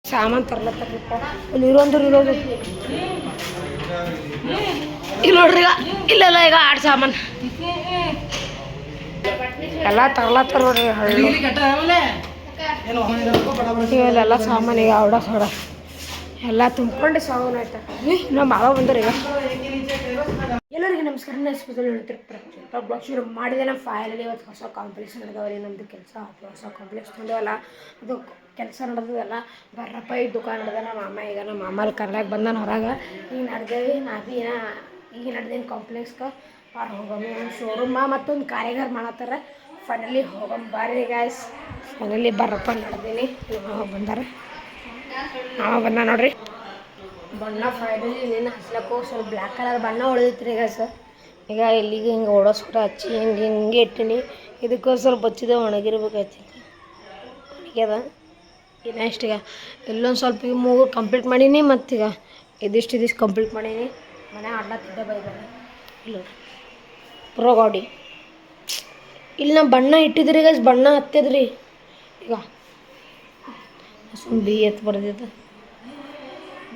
ಸಾಮಾನು ತರ್ಲತ್ತಪ್ಪ ಇಲ್ಲಿ ಇರೋದು ಇಲ್ಲಿ ನೋಡ್ರಿ ಇಲ್ಲೆಲ್ಲ ಈಗ ಆಡ್ ಸಾಮಾನು ಎಲ್ಲ ತರ್ಲತ್ತಾರ ನೋಡ್ರಿ ಇವೆಲ್ಲ ಸಾಮಾನು ಈಗ ಔಡ ಸೋಡ ಎಲ್ಲ ತುಂಬ್ಕೊಂಡು ಸಾಮಾನು ಆಯ್ತಾ ನಮ್ಮ ಮಾವ ಬಂದ್ರೆ ಈಗ ಎಲ್ಲರಿಗೂ ನಮಸ್ಕಾರ. ಸ್ಪೆಷಲ್ ಹೇಳ್ತಿರ್ತಾರೆ ಬ್ಲಾಗ್ ಶುರು ಮಾಡಿದೆ. ನಮ್ಮ ಫೈನಲಿ ಇವತ್ತು ಹೊಸ ಕಾಂಪ್ಲೆಕ್ಸ್ ನಡೆದವ್ರಿ. ನಮ್ಮದು ಕೆಲಸ ಹೊಸ ಕಾಂಪ್ಲೆಕ್ಸ್ ತಂದೇವಲ್ಲ, ಅದು ಕೆಲಸ ನಡೆದಲ್ಲ. ಬರ್ರಪ್ಪ ಈ ದುಕಾನ್ ನಡೆದ ನಮ್ಮ ಮಾಮ. ಈಗ ನಮ್ಮ ಮಾಮಲ್ಲಿ ಕರ್ಲಾಗ ಬಂದಾನ ಹೊರಗೆ. ಈಗ ನಡೆದೇವಿ ಈಗ ನಡೆದೇನು ಕಾಂಪ್ಲೆಕ್ಸ್ಗೆ ಪಾರ್ ಹೋಗಮ್ಮಿ ಒಂದು ಶೋರೂಮ ಮತ್ತೊಂದು ಕಾರಿಗಾರ ಮಾಡತ್ತಾರ. ಫೈನಲಿ ಹೋಗಮ್ಮ ಬರ್ರಿ ಗಾಯ್ಸ್. ಫೈನಲಿ ಬರ್ರಪ್ಪ ನಡೆದೀನಿ. ಮಾವ ಬಂದಾರ, ಮಾವ ಬಂದ ನೋಡ್ರಿ. ಬಣ್ಣ ಫೈನಲಿ ನೀನು ಹಚ್ಲಕ್ಕೂ ಸ್ವಲ್ಪ ಬ್ಲ್ಯಾಕ್ ಕಲರ್ ಬಣ್ಣ ಹೊಡೆದಿತ್ರಿ ಈಗ ಸರ್. ಈಗ ಇಲ್ಲಿಗೆ ಹಿಂಗೆ ಓಡೋಸ್ಬಿಟ್ಟು ಹಚ್ಚಿ ಹಿಂಗೆ ಇಟ್ಟಿನಿ. ಇದಕ್ಕೆ ಸ್ವಲ್ಪ ಹಚ್ಚಿದೆ ಒಣಗಿರ್ಬೇಕಾಯ್ತು. ಒಣಗ್ಯದ ಇನ್ನು ಇಷ್ಟೀಗ ಇಲ್ಲೊಂದು ಸ್ವಲ್ಪ ಈಗ ಮೂಗು ಕಂಪ್ಲೀಟ್ ಮಾಡೀನಿ. ಮತ್ತೀಗ ಇದಿಷ್ಟು ಕಂಪ್ಲೀಟ್ ಮಾಡೀನಿ. ಮನೆ ಆಡ್ಲತ್ತಿದ್ದೆ ಬೈದಾರೆ ಇಲ್ಲ ಪ್ರೋ ಗಾಡಿ ಇಲ್ಲಿ ನಾ ಬಣ್ಣ ಇಟ್ಟಿದ್ರಿ ಈಗ ಬಣ್ಣ ಹತ್ತಿದ್ರಿ. ಈಗ ಸುಮ್ಮನೆ ಎತ್ತು ಬರ್ದಿದ್ದು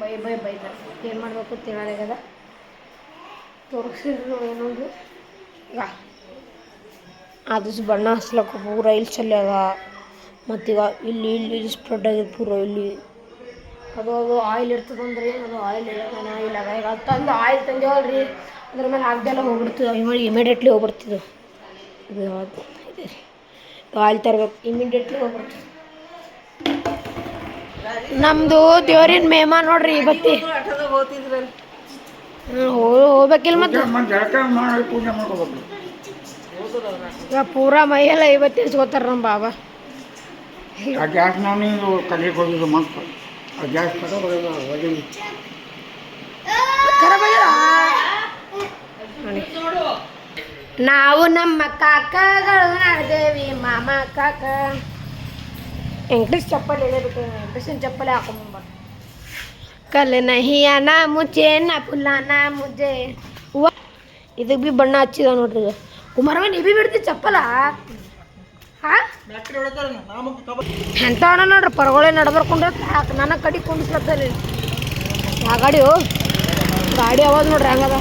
ಬೈದ ಏನು ಮಾಡಬೇಕು ತಿಳಲಾಗ್ಯದ. ತೋರಿಸಿದ್ರು ಏನೊಂದು ಈಗ ಆದಷ್ಟು ಬಣ್ಣ ಹಚ್ಲಕ್ಕ ಪೂರ ಇಲ್ಲಿ ಚಲ್ಯಾಗ. ಮತ್ತೀಗ ಇಲ್ಲಿ ಸ್ಪ್ರೆಡ್ ಆಗಿದೆ ಪೂರ ಇಲ್ಲಿ. ಅದು ಆಯಿಲ್ ಇರ್ತದಂದ್ರಿ, ಅದು ಆಯಿಲ್ ಇಲ್ಲ ಈಗ ತಂದು ಆಯಿಲ್ ತಂದೇವಲ್ರಿ, ಅದ್ರ ಮೇಲೆ ಹಾಕ್ದೆಲ್ಲ ಹೋಗ್ಬಿಡ್ತಿದ್ವು. ಇಮಿಡಿಯೇಟ್ಲಿ ಹೋಗ್ಬಿಡ್ತಿದ್ವು. ಇದು ಆಯಿಲ್ ತರಬೇಕು, ಇಮಿಡಿಯೇಟ್ಲಿ ಹೋಗ್ಬಿಡ್ತಿದ್ವು. ನಮ್ಮದು ದೇವ್ರಿನ ಮೇಮ ನೋಡ್ರಿ ಬತ್ತಿ. ಹೋಗ್ಬೇಕಿಲ್ಲ ಮತ್ತೆ ಈಗ ಪೂರಾ ಮೈಯೆಲ್ಲ ಇವತ್ತು ಇಸ್ಕೋತಾರ ನಮ್ಮ ಬಾಬಾ. ನಾವು ನಮ್ಮ ಕಾಕಗಳು ನಡೆದೇವಿ ಮಾಮ ಕಾಕ. ಇಂಗ್ಲೀಷ್ ಚಪ್ಪಲಿ ಇಳಿಬೇಕು, ಇಂಗ್ಲೀಷಿನ ಚಪ್ಪಲಿ ಹಾಕೊಂಬ. ಕಲ್ ನಹಿಯಾನ ಮುಚ್ಚೆ ನಾ ಪುಲ್ಲಾನ ಮುಜ್ಜೆ ಹೂವ. ಇದಕ್ಕೆ ಭೀ ಬಣ್ಣ ಹಚ್ಚಿದ ನೋಡ್ರಿ. ಈಗ ಕುಮಾರವ್ವ ನೀ ಭೀ ಬಿಡ್ತಿ ಚಪ್ಪಲ ಹಾಂ ಎಂಥವನ ನೋಡ್ರಿ. ಪರಗೊಳೆ ನಡ್ಬರ್ಕೊಂಡ್ರೆ ನನಗೆ ಕಡಿ ಕುಂಡಿಸ್ಲತ್ತರಿ ಆ ಗಾಡಿ ಅವಾಜ್ ನೋಡ್ರಿ ಹಂಗದ.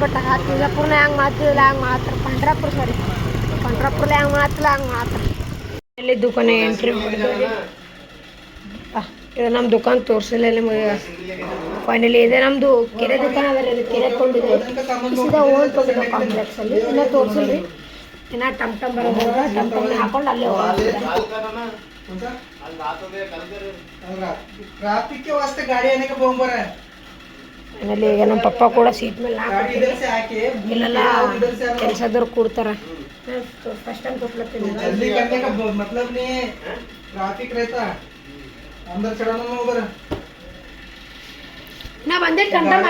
ಪಟ್ ಹಾಕಿ ಬಿಜಾಪುರ್ನ ಹೆಂಗೆ ಮಾತಿಲ್ಲ ಹಂಗೆ ಮಾತ್ರ. ಪಂಡ್ರಾಪುರ್ಲೆ ಹೆಂಗೆ ಮಾತಿಲ್ಲ ಹಂಗೆ ಮಾತ್ರ. ಎಲ್ಲಿ ದುಕಾನ ಎಂಟ್ರಿ ಮಾಡಿದ್ವಿ. ಇದು ನಮ್ಮ ದುಕಾನ್ ತೋರಿಸಿಲ್ಲ ನಿಮಗೆ. ಫೈನಲಿ ಇದೆ ನಮ್ಮದು ಕೆರೆ ದುಕಾನ ಅದಲ್ಲ. ಇದು ಕೆರೆ ಕೊಂಡಿದೆ ಸೀದಾ ಹೋಗ್ಕೊಂಡಿದ್ದೆ ಕಾಂಪ್ಲೆಕ್ಸಲ್ಲಿ. ಇನ್ನೂ ತೋರಿಸಿಲ್ರಿ, ಇನ್ನು ಟಮ್ ಬರೋದು. ಟಮ್ ಹಾಕೊಂಡು ಅಲ್ಲೇ ಹೋಗೋದು. ಫೈನಲಿ ಈಗ ನಮ್ಮ ಪಪ್ಪ ಕೂಡ ಸೀಟ್ ಮೇಲೆ ಇಲ್ಲೆಲ್ಲ ಕೆಲಸದವ್ರು ಕೂಡ್ತಾರೆ. First time ತೋರ್ಸ್ಲತ್ತೀನಿ. ನಾ ಬಂದೆ ಟಮ್ಟಮ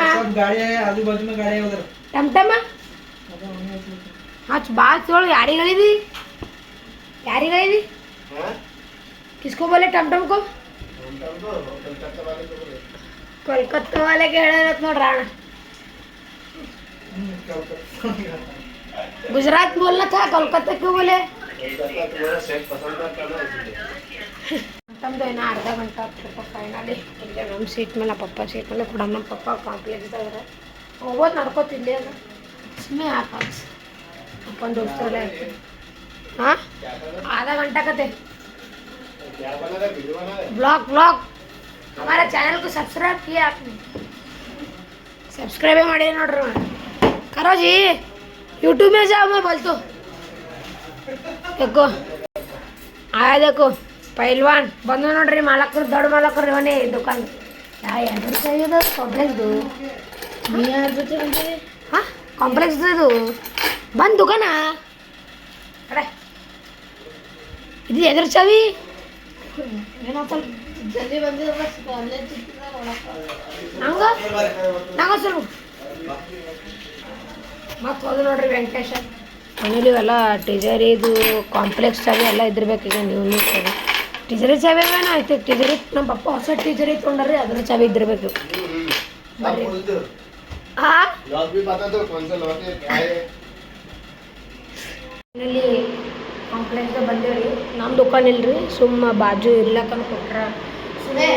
ಹಚ್ಚ ಬಾತ್ ಹೇಳು. ಯಾರಿಗಳಿದಿ किसको बोले टमटम को? कोलकाता वाले के ಹೇಳತ್ ನೋಡ್ರ ಅಣ್ಣ. गुजरात बोलना था, कोलकाता क्यों बोले? ತಮ್ಮದು ಏನೋ ಅರ್ಧ ಗಂಟೆ ಆಗ್ತಪ್ಪ. ಫೈನಲಿ ಇಲ್ಲೇ ನಮ್ಮ ಸೀಟ್ ಮೇಲೆ ಪಪ್ಪ ಸೀಟ್ ಮೇಲೆ ಕೂಡ ನಮ್ಮ ಪಪ್ಪ ಕಾಂಪ್ಲೆಕ್ಸ್ ಇದ್ದಾರೆ. ಹೋಗೋದು ನಡ್ಕೋತಿಲ್ಲೇ ಅದು ಸುಮ್ಮನೆ ಹಾಕಾಕ್ಸ್ ಅಪ್ಪನ ದೋಸ್ತರಲ್ಲೇ ಇರ್ತೀನಿ. हाँ आधा घंटा का थे ब्लॉग हमारा चैनल को सब्सक्राइब किया आपने? सब्सक्राइब ಮಾಡಿ ನೋಡ್ರಿ. करो जी यूट्यूब में जाओ मैं बोल तो देखो आया देखो पहलवान ಬಂದು ನೋಡ್ರಿ. ಮಾಲಕರು ದೊಡ್ಡ ಮಾಲಕರು ಇವನೇ ದುಕಾನ್. ಯಾರು चाहिए ಕಾಂಪ್ಲೆಕ್ಸ್ ನೀ ಯಾರ ಜೊತೆ ಬಂದಿದೆ? ಹಾಂ ಕಾಂಪ್ಲೆಕ್ಸ್ ಇದು ಬಂದು ದುಕಾನ ಅರೆ ಇದು ಎದ್ರ ಚಾವಿ ಜಲ್ದಿ ಬಂದಿದೆ. ಬಸ್ ನಂಗೆ ಸ್ವಲ್ಪ ಮತ್ತೆ ಹೋದ ನೋಡ್ರಿ ವೆಂಕಟೇಶ. ಮನೇಲಿ ಇವೆಲ್ಲ ಟಿಜರಿ ಇದು ಕಾಂಪ್ಲೆಕ್ಸ್ ಚಾವಿ ಎಲ್ಲ ಇದ್ದಿರ್ಬೇಕು. ಈಗ ನೀವು ಟಿಜರಿ ಚಾವಿ ಅವೇನೋ ಆಯ್ತು. ಟಿಜರಿ ನಮ್ಮ ಪಪ್ಪ ಹೊಸ ಟಿಜರಿ ತೊಗೊಂಡ್ರಿ, ಅದ್ರ ಚಾವಿ ಇದ್ದಿರ್ಬೇಕು. ಬರ್ರಿ ಹಾಂ ಮನೇಲಿ ಕಾಂಪ್ಲೆಕ್ಸ್ಗೆ ಬಂದೇವ್ರಿ. ನಮ್ಮ ದುಕಾನ್ ಇಲ್ರಿ, ಸುಮ್ಮ ಬಾಜು ಇರ್ಲಕ್ಕಂತ ಕೊಟ್ರ. ಸುಮ್ಮನೆ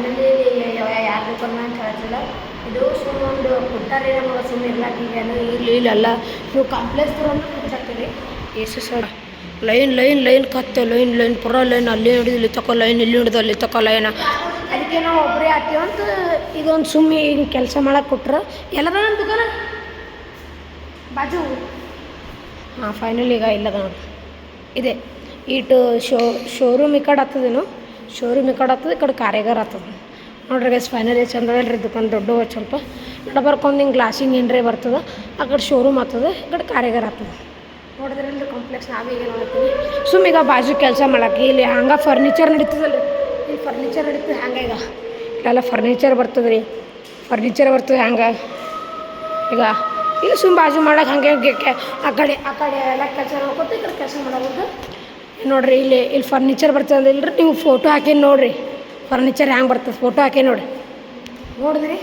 ಫೈನಲಿ ಯಾರು ದುಕಾನ ಅಂತ ಹೇಳ್ತಿಲ್ಲ. ಇದು ಸುಮ್ಮ ಒಂದು ಕೊಟ್ಟಾರೆ ನಮಗೆ ಸುಮ್ಮನೆ ಇರ್ಲಾಕ ಈಗೇನು ಇಲ್ಲೆಲ್ಲ ನೀವು ಕಾಂಪ್ಲೆಕ್ಸ್ ಬರೋದು ಕೊಡ್ತಾಕ್ತೀರಿ ಎಷ್ಟು ಸರ್ ಲೈನ್ ಕತ್ತೆ ಲೈನ್ ಪುರ ಲೈನ್ ಅಲ್ಲಿ ಹಿಡಿದು ಇಲ್ಲಿ ತಗೋ ಲೈನ್ ಇಲ್ಲಿ ಹಿಡಿದು ಅಲ್ಲಿ ತಗೋ ಲೈನ್. ಅದಕ್ಕೆ ನಾವು ಒಬ್ಬರೇ ಆಗ್ತೀವಿ ಅಂತ ಇದೊಂದು ಸುಮ್ಮನೆ ಈಗ ಕೆಲಸ ಮಾಡಕ್ಕೆ ಕೊಟ್ರೆ ಎಲ್ಲದ ನಮ್ಮ ದುಕಾನ ಬಾಜು. ಹಾಂ ಫೈನಲ್ ಈಗ ಇಲ್ಲದ ನೋಡಿ ಇದೆ ಇಟ್ಟು ಶೋರೂಮ್ ಈ ಕಡೆ ಆಗ್ತದೇನು ಶೋರೂಮ್ ಈ ಕಡೆ ಆಗ್ತದೆ ಈ ಕಡೆ ಕಾರ್ಯಾಗಾರ ಆಗ್ತದೆ ನೋಡ್ರಿ ಗೈಸ್. ಫೈನಲಿ ಚಂದ ಹೇಳ್ರಿ ದುಕಾನ್ ದೊಡ್ಡ ಸ್ವಲ್ಪ ನಡಬರ್ಕೊಂಡು ಹಿಂಗೆ ಗ್ಲಾಸಿಂಗ್ ಏನ್ರೇ ಬರ್ತದೆ ಆ ಕಡೆ ಶೋರೂಮ್ ಆಗ್ತದೆ ಈ ಕಡೆ ಕಾರ್ಯಾಗಾರ ಆಗ್ತದೆ ನೋಡಿದ್ರಲ್ರಿ ಕಾಂಪ್ಲೆಕ್ಸ್ ನಾವೀಗ ನೋಡ್ತೀವಿ. ಸುಮ್ಮೀಗ ಬಾಜು ಕೆಲಸ ಮಾಡಕ್ಕೆ ಇಲ್ಲಿ ಹಂಗೆ ಫರ್ನಿಚರ್ ನಡೀತದಲ್ರಿ ಇಲ್ಲಿ ಫರ್ನಿಚರ್ ನಡೀತದೆ ಹಂಗೆ ಈಗ ಇಲ್ಲೆಲ್ಲ ಫರ್ನಿಚರ್ ಬರ್ತದೆ ರೀ ಫರ್ನಿಚರ್ ಬರ್ತದೆ ಹಂಗೆ ಈಗ ಇಲ್ಲಿ ಸುಮ್ಮ ಬಾಜು ಮಾಡಕ್ಕೆ ಹಾಗೆ ಆ ಕಡೆ ಎಲ್ಲ ಕೆಲಸ ನೋಡ್ಕೊತ ಈ ಕಡೆ ಕೆಲಸ ಮಾಡೋದು ನೋಡಿರಿ. ಇಲ್ಲಿ ಫರ್ನಿಚರ್ ಬರ್ತದೆ ಇಲ್ರಿ ನೀವು ಫೋಟೋ ಹಾಕಿ ನೋಡಿರಿ ಫರ್ನಿಚರ್ ಹ್ಯಾಂಗೆ ಬರ್ತದೆ ಫೋಟೋ ಹಾಕಿ ನೋಡಿದ್ರಿ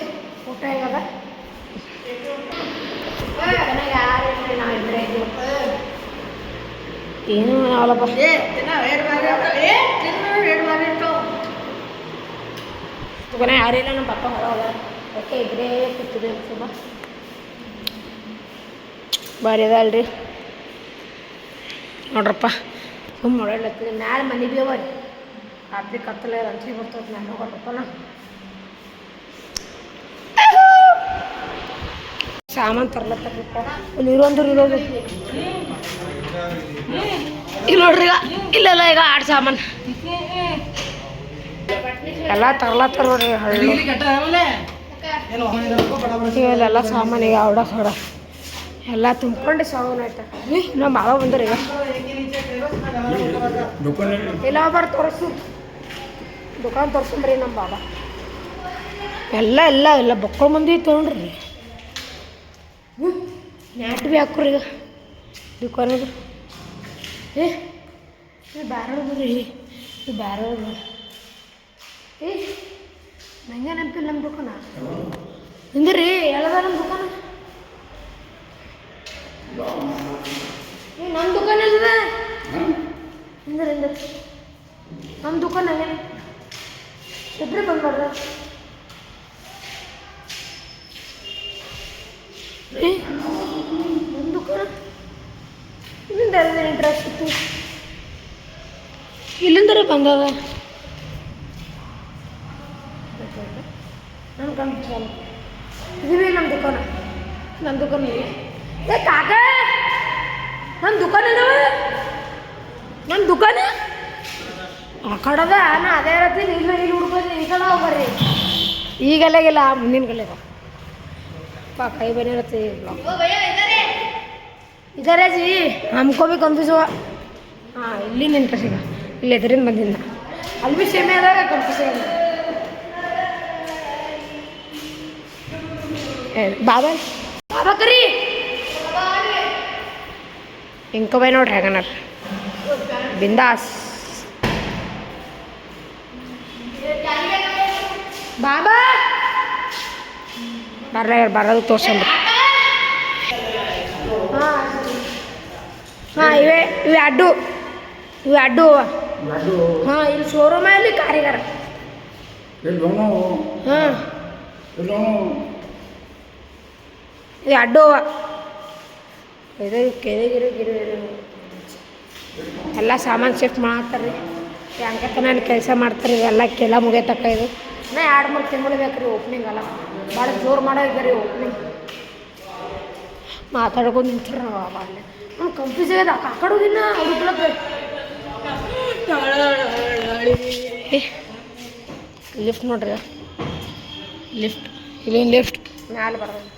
ಫೋಟೋ ಹೇಗದ ಯಾರು ನಾವು ಇಬ್ಬರೇ ಏನೂ ಅವಲಪ್ಪ ದುಕಾನ ಯಾರಿಲ್ಲ ನಮ್ಮ ಪಪ್ಪ ಹೊರ ಯಾಕೆ ಇಬ್ಬರೇ ಕೂತಿದೆ ಸ್ವಲ್ಪ ಭಾರಿ ಅದ ಅಲ್ರಿ ನೋಡ್ರಪ್ಪ ಸುಮ್ಮ ಓಡಾಡ್ಲತ್ತೀನಿ ಮ್ಯಾಲೆ ಮನೆ ಭೀ ಅವ ರೀ ರಾತ್ರಿ ಕತ್ತಲೆ ರಂಚಿ ಬರ್ತದೆ ನಾನು ಹೋಗಪ್ಪ ನಾ ಸಾಮಾನು ತರ್ಲತ್ತಪ್ಪ ಇಲ್ಲಿ ಇರೋದು ಈಗ ನೋಡ್ರಿ ಈಗ ಇಲ್ಲೆಲ್ಲ ಈಗ ಆಡು ಸಾಮಾನು ಎಲ್ಲ ತರ್ಲತ್ತಾರ ನೋಡ್ರಿ ಹಳ್ಳಿ ಇವೆಲ್ಲ ಸಾಮಾನು ಈಗ ಅವಡ ಸೊಡ ಎಲ್ಲ ತುಂಬ್ಕೊಂಡು ಸಾವನ್ ಆಯ್ತಾ ನಮ್ಮ ಮಾವ ಬಂದ್ರೆ ಈಗ ಇಲ್ಲ ಬಾರ ತೋರಿಸು ದುಕಾನ್ ತೋರ್ಸಂಬ್ರಿ ನಮ್ಮ ಬಾಬಾ ಎಲ್ಲ ಬಕ್ಕಳ ಮಂದಿ ತೊಗೊಂಡ್ರಿ ನ್ಯಾಟ್ ಭೀ ಹಾಕ್ರಿ ಈಗ ದುಕಾನದು ಇದು ಬ್ಯಾರೋದು ರೀ ಇದು ಬ್ಯಾರೋದು ನಂಗೆ ನೆನಪಿಲ್ಲ ನಮ್ಮ ದುಕಾನ ಅಂದ್ರಿ ಎಲ್ಲದ ನಮ್ಮ ದುಕಾನ ನಮ್ಮ ದುಕಾನ ಅಲ್ಲದ ಅಂದ್ರೆ ನಮ್ಮ ದುಕಾನ ಅಲ್ಲೇ ಇಬ್ಬರೇ ಬಂದ್ಬಾರ್ದ ನಮ್ಮ ದುಕಾನ ಇಲ್ಲಿಂದ ಎಲ್ಲ ಇಂಟ್ರೆಸ್ಟ್ ಇತ್ತು ಇಲ್ಲಿಂದರೆ ಬಂದದ ನನ್ನ ಕನ್ಫ್ಯೂಷನ್ ಇದು ನಮ್ಮ ದುಕಾನ ಏ ಕಾಕ ನಮ್ಮ ದುಕಾನ ನಮ್ಮ ದುಕಾನ ಆ ಕಡದ ನಾ ಅದೇ ಹೇಳ್ತೀನಿ ಇಲ್ಲಿ ಹುಡ್ಬೋದು ಈ ಕಡೆ ಬರ್ರಿ ಈಗೆಲ್ಲಾಗಿಲ್ಲ ಮುಂದಿನ ಕಲೆ पा कई बने रहते इधर है जी हमको भी कंफ्यूज हुआ हाँ इल्ली निंट्रेस्ट इल्ली एदरिन बंदिंद ಅಲ್ಲಿ भी ಸೇಮೆ ಅದಾಗ ಕಂಫ್ಯೂಸ್ ಬಾಬಾ ಕರಿ ಇಂಕೋ ಬೈ ನೋಡ್ರಿ ಹೇಗನರ್ ಬಿಂದಾಸ್ ಬಾಬಾ ಬರೋದು ತೋರ್ಸಂಬ್ರಿ ಹಾಂ ಇವೆ ಅಡ್ಡು ಹಾಂ ಇಲ್ಲಿ ಶೋರೂಮ್ ಇಲ್ಲಿ ಕಾರಿಗಾರ ಹಾಂ ಇವು ಅಡ್ಡು ಇದು ಕೆರೆಗಿರಿ ಎಲ್ಲ ಸಾಮಾನು ಶಿಫ್ಟ್ ಮಾಡ್ತಾರೆ ರೀ ಅಂಕತನ ಅಲ್ಲಿ ಕೆಲಸ ಮಾಡ್ತಾರೆ ಎಲ್ಲ ಮುಗಿಯತಕ್ಕ ಇದು ನಾ 2-3 ತಿಂಗಳು ಬೇಕು ರೀ ಓಪ್ನಿಂಗ್ ಅಲ್ಲ ಭಾಳ ಜೋರು ಮಾಡೋದು ರೀ ಓಪ್ನಿಂಗ್ ಮಾತಾಡ್ಕೊಂಡು ನಿಂತಾರೆ ನಾವು ಅಲ್ಲೇ ನಮ್ಗೆ ಕನ್ಫ್ಯೂಸ್ ಆಗ್ಯದ ಆ ಕಡೆಗಿನ್ನ ಹುಡುಕ್ಲಕ್ಕ ಲಿಫ್ಟ್ ನೋಡ್ರಿ ಇಲ್ಲಿನ ಲಿಫ್ಟ್ ಮ್ಯಾಲೆ ಬರೋದು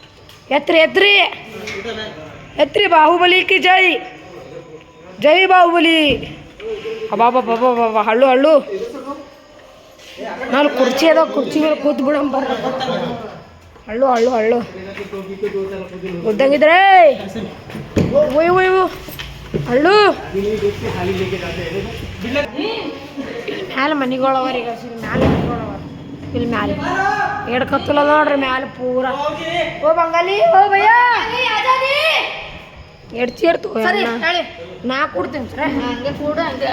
ಎತ್ರಿ ಬಾಹುಬಲಿ ಕಿ ಜೈ ಬಾಹುಬಲಿ ಅಬ್ಬಾ ಹಳ್ಳು ನಾನು ಕುರ್ಚಿ ಅದಾವ ಕುರ್ಚಿ ಮೇಲೆ ಕೂತ್ ಬಿಡಮ್ ಬರ್ರ ಹಳ್ಳು ಉದ್ದಂಗಿದ್ರೆ ಹಳ್ಳು ಮ್ಯಾಲೆ ಮನೆಗಳವರಿಗೆ ಇಲ್ಲಿ ಮ್ಯಾಲೆ ಎಡ್ಕತ್ತಲ್ಲ ನೋಡ್ರಿ ಮ್ಯಾಲೆ ಪೂರ ಓ ಬಂಗಾಲಿ ಓ ಭಯ್ಯ ಎಡ್ತಿರ್ತು ನಾ ಕೊಡ್ತೀನಿ ಸರ್ ಹಂಗೆ ಕೂಡ ಹಂಗೆ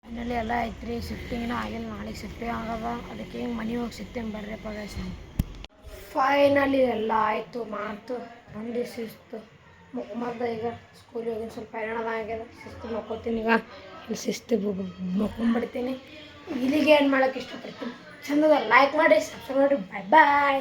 ಫೈನಲಿ ಎಲ್ಲ ಐತ್ರಿ. ಶಿಫ್ಟಿಂಗ್ನ ಆಗಿಲ್ಲ, ನಾಳೆಗೆ ಶಿಫ್ಟಿಂಗ್ ಆಗದ. ಅದಕ್ಕೆ ಹಿಂಗೆ ಮನೆ ಹೋಗಿ ಸಿಗ್ತೇನೆ ಬರ್ರಿಪ್ಪ ಗೈಸ್. ಫೈನಲಿ ಎಲ್ಲ ಆಯಿತು ಮಾತು. ನಂದು ಶಿಸ್ತು ಮುಖಮರ್ದ. ಈಗ ಸ್ಕೂಲಿಗೆ ಹೋಗಿ ಸ್ವಲ್ಪ ಹೈರಾಣದ ಆಗ್ಯದ. ಶಿಸ್ತು ಮಕ್ಕೋತೀನಿ. ಈಗ ಇಲ್ಲಿ ಶಿಸ್ತು ಮಕ್ಕೊಂಡ್ಬಿಡ್ತೀನಿ. ಇಲ್ಲಿಗೆ ಏನು ಮಾಡೋಕ್ಕೆ ಇಷ್ಟಪಡ್ತೀನಿ. ಚಂದದ ಲೈಕ್ ಮಾಡಿ, ಸಬ್ಸ್ಕ್ರೈಬ್ ಮಾಡಿ. ಬಾಯ್ ಬಾಯ್.